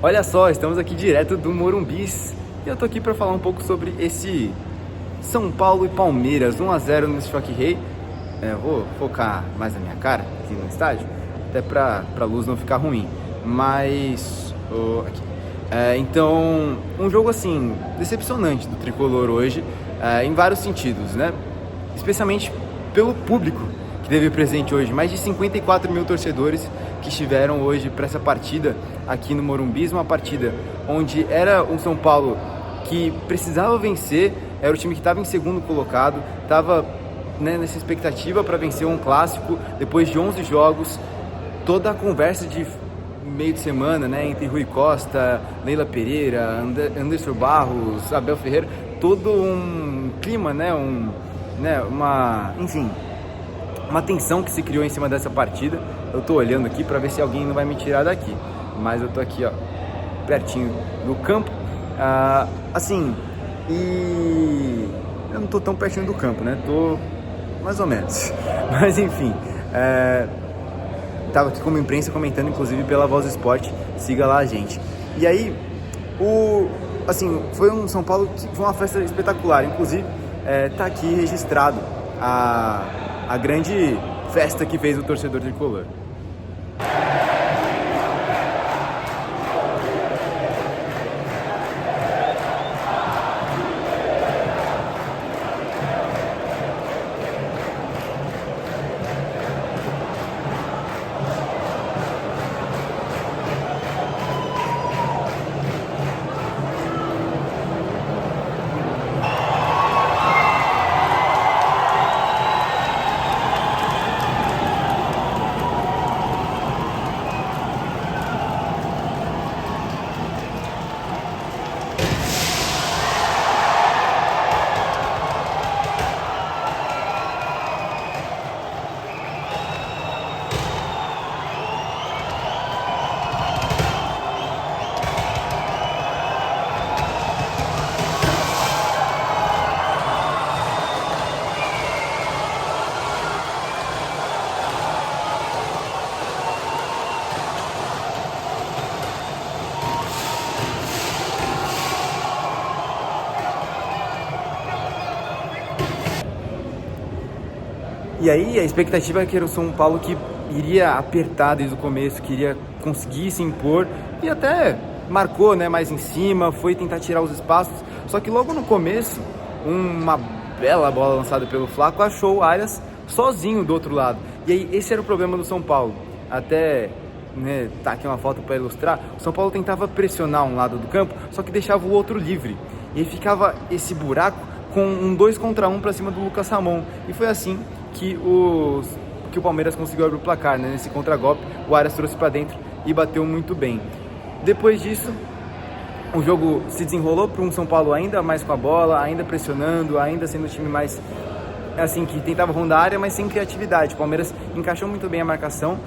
Olha só, estamos aqui direto do Morumbis e eu tô aqui para falar um pouco sobre esse São Paulo e Palmeiras, 1-0 no Choque Rei. Vou focar mais na minha cara aqui no estádio, até pra luz não ficar ruim. Mas, aqui. Então, um jogo assim, decepcionante do Tricolor hoje, em vários sentidos, né? Especialmente pelo público que teve presente hoje, mais de 54 mil torcedores que estiveram hoje para essa partida aqui no Morumbi, uma partida onde era um São Paulo que precisava vencer, era o time que estava em segundo colocado, estava nessa expectativa para vencer um clássico depois de 11 jogos, toda a conversa de meio de semana, né, entre Rui Costa, Leila Pereira, Anderson Barros, Abel Ferreira, todo um clima, né, uma tensão que se criou em cima dessa partida. Eu tô olhando aqui para ver se alguém não vai me tirar daqui, mas eu tô aqui, ó, pertinho do campo, e eu não tô tão pertinho do campo, né, tô mais ou menos, mas enfim, tava aqui como imprensa comentando, inclusive pela Voz do Esporte, siga lá a gente. E aí, foi um São Paulo que foi uma festa espetacular, inclusive tá aqui registrado a grande festa que fez o torcedor tricolor. E aí a expectativa é que era o São Paulo que iria apertar desde o começo, que iria conseguir se impor e até marcou, né, mais em cima, foi tentar tirar os espaços. Só que logo no começo, uma bela bola lançada pelo Flaco achou o Arias sozinho do outro lado. E aí esse era o problema do São Paulo. Até, né, tá aqui uma foto para ilustrar, o São Paulo tentava pressionar um lado do campo, só que deixava o outro livre. E aí ficava esse buraco com um 2 contra 1 para cima do Lucas Ramon. E foi assim que o Palmeiras conseguiu abrir o placar, né? Nesse contragolpe, o Arias trouxe para dentro e bateu muito bem. Depois disso, o jogo se desenrolou para um São Paulo ainda mais com a bola, ainda pressionando, ainda sendo o time mais, assim, que tentava rondar a área, mas sem criatividade. O Palmeiras encaixou muito bem a marcação,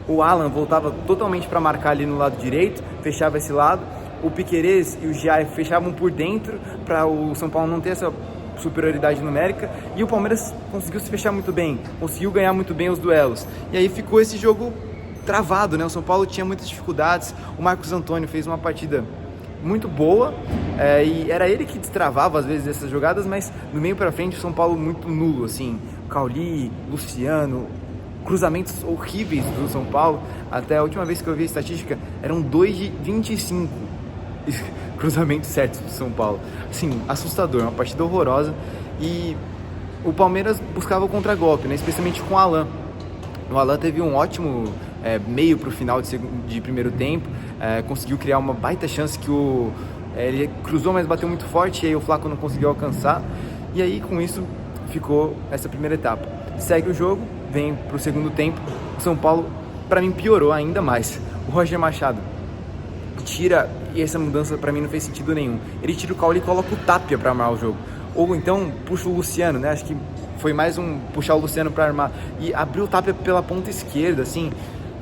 o Alan voltava totalmente para marcar ali no lado direito, fechava esse lado, o Piquerez e o Giai fechavam por dentro para o São Paulo não ter essa superioridade numérica, e o Palmeiras conseguiu se fechar muito bem, conseguiu ganhar muito bem os duelos, e aí ficou esse jogo travado, né? O São Paulo tinha muitas dificuldades, o Marcos Antônio fez uma partida muito boa, e era ele que destravava às vezes essas jogadas, mas no meio para frente o São Paulo muito nulo, assim, Cauli, Luciano, cruzamentos horríveis do São Paulo. Até a última vez que eu vi a estatística, eram 2 de 25 cruzamentos certos do São Paulo. Assim, assustador, uma partida horrorosa. E o Palmeiras buscava o contragolpe, né? Especialmente com o Alan. O Alan teve um ótimo meio para o final de primeiro tempo, conseguiu criar uma baita chance que ele cruzou, mas bateu muito forte, e aí o Flaco não conseguiu alcançar. E aí, com isso, ficou essa primeira etapa. Segue o jogo, vem para o segundo tempo. O São Paulo, para mim, piorou ainda mais. O Roger Machado tira, e essa mudança para mim não fez sentido nenhum. Ele tira o Cauli e coloca o Tapia para armar o jogo. Ou então puxa o Luciano, né? Acho que foi mais puxar o Luciano para armar. E abriu o Tapia pela ponta esquerda, assim.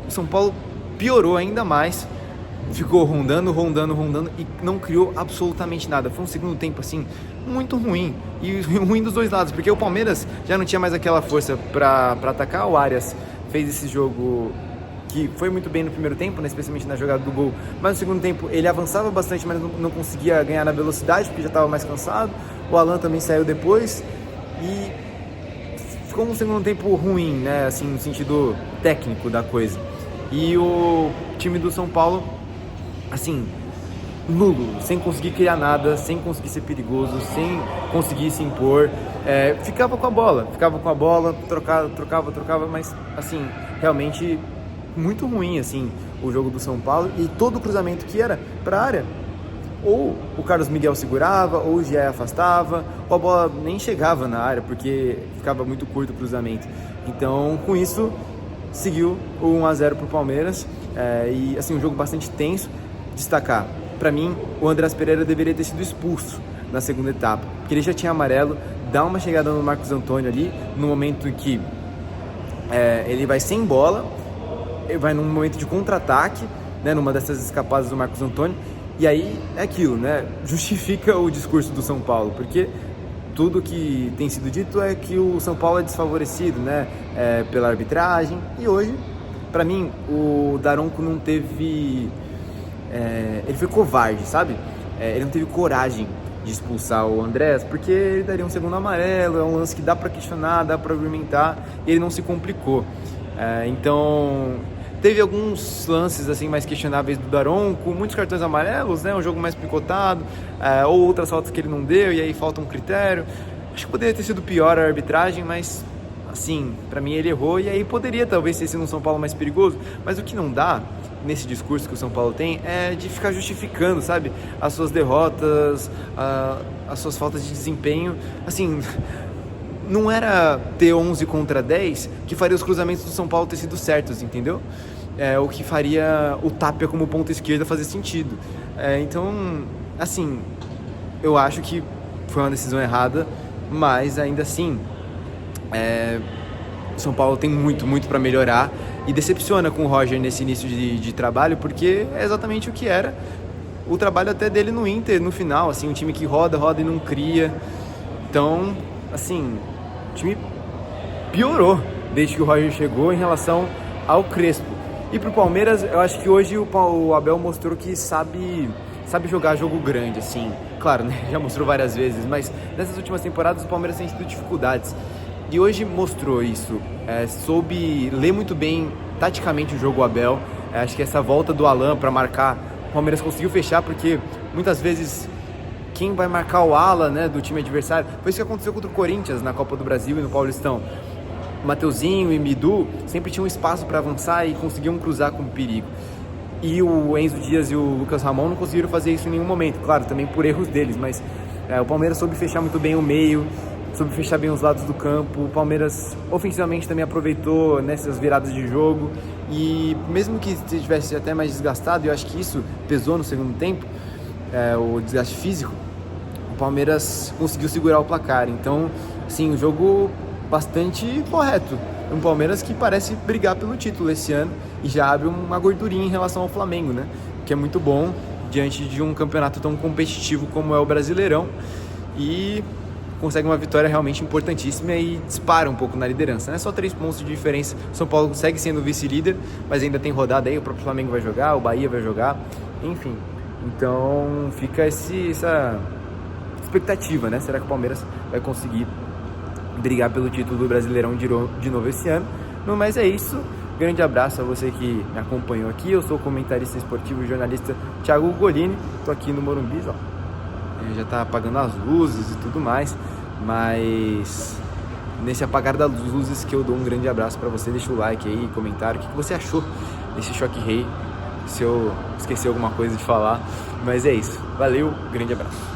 O São Paulo piorou ainda mais. Ficou rondando e não criou absolutamente nada. Foi um segundo tempo, assim, muito ruim. E ruim dos dois lados, porque o Palmeiras já não tinha mais aquela força para atacar. O Arias fez esse jogo que foi muito bem no primeiro tempo, né, especialmente na jogada do gol, mas no segundo tempo ele avançava bastante, mas não conseguia ganhar na velocidade, porque já estava mais cansado. O Alan também saiu depois e ficou um segundo tempo ruim, né, assim, no sentido técnico da coisa. E o time do São Paulo, assim, nulo, sem conseguir criar nada, sem conseguir ser perigoso, sem conseguir se impor, ficava com a bola, trocava, mas assim, realmente muito ruim, assim, o jogo do São Paulo. E todo o cruzamento que era para a área, ou o Carlos Miguel segurava, ou o Gié afastava, ou a bola nem chegava na área, porque ficava muito curto o cruzamento. Então, com isso, seguiu o 1-0 para o Palmeiras, e assim, um jogo bastante tenso. Destacar, para mim, o Andreas Pereira deveria ter sido expulso na segunda etapa, porque ele já tinha amarelo, dá uma chegada no Marcos Antônio ali, no momento em que ele vai sem bola, ele vai num momento de contra-ataque, né, numa dessas escapadas do Marcos Antônio, e aí é aquilo, né, justifica o discurso do São Paulo, porque tudo que tem sido dito é que o São Paulo é desfavorecido, né, pela arbitragem, e hoje, para mim, o Daronco não teve... ele foi covarde, sabe? Ele não teve coragem de expulsar o Andrés, porque ele daria um segundo amarelo, é um lance que dá para questionar, dá para argumentar, e ele não se complicou. Então, teve alguns lances assim mais questionáveis do Daronco, com muitos cartões amarelos, né? Um jogo mais picotado, ou outras faltas que ele não deu, e aí falta um critério. Acho que poderia ter sido pior a arbitragem, mas assim, para mim ele errou, e aí poderia talvez ter sido um São Paulo mais perigoso, mas o que não dá nesse discurso que o São Paulo tem é de ficar justificando, sabe, as suas derrotas, as suas faltas de desempenho. Assim, não era ter 11 contra 10 que faria os cruzamentos do São Paulo ter sido certos, entendeu? O que faria o Tapia como ponta esquerda fazer sentido. Então, assim, eu acho que foi uma decisão errada, mas ainda assim, São Paulo tem muito para melhorar, e decepciona com o Roger nesse início de trabalho, porque é exatamente o que era o trabalho até dele no Inter, no final, assim, um time que roda e não cria. Então, assim, o time piorou desde que o Roger chegou em relação ao Crespo. E pro Palmeiras, eu acho que hoje o Abel mostrou que sabe jogar jogo grande, assim. Claro, né? Já mostrou várias vezes, mas nessas últimas temporadas o Palmeiras tem tido dificuldades. E hoje mostrou isso, soube ler muito bem taticamente o jogo o Abel. Acho que essa volta do Alan para marcar, o Palmeiras conseguiu fechar, porque muitas vezes quem vai marcar o ala, né, do time adversário, foi isso que aconteceu contra o Corinthians na Copa do Brasil e no Paulistão. O Mateuzinho e o Midu sempre tinham espaço para avançar e conseguiam cruzar com perigo. E o Enzo Dias e o Lucas Ramon não conseguiram fazer isso em nenhum momento, claro, também por erros deles, mas o Palmeiras soube fechar muito bem o meio, soube fechar bem os lados do campo. O Palmeiras ofensivamente também aproveitou nessas viradas de jogo, e mesmo que estivesse até mais desgastado, eu acho que isso pesou no segundo tempo, o desgaste físico, o Palmeiras conseguiu segurar o placar. Então, sim, um jogo bastante correto, um Palmeiras que parece brigar pelo título esse ano, e já abre uma gordurinha em relação ao Flamengo, né, que é muito bom diante de um campeonato tão competitivo como é o Brasileirão, e consegue uma vitória realmente importantíssima e dispara um pouco na liderança, né? Só 3 pontos de diferença. São Paulo segue sendo vice-líder, mas ainda tem rodada aí, o próprio Flamengo vai jogar, o Bahia vai jogar, enfim. Então fica essa expectativa, né? Será que o Palmeiras vai conseguir brigar pelo título do Brasileirão de novo esse ano? No mais é isso. Grande abraço a você que me acompanhou aqui. Eu sou o comentarista esportivo e jornalista Thiago Golini. Tô aqui no Morumbi, ó. Já tá apagando as luzes e tudo mais, mas nesse apagar das luzes que eu dou um grande abraço para você. Deixa o like aí, comentário, o que você achou desse Choque Rei, se eu esqueci alguma coisa de falar, mas é isso, valeu, grande abraço.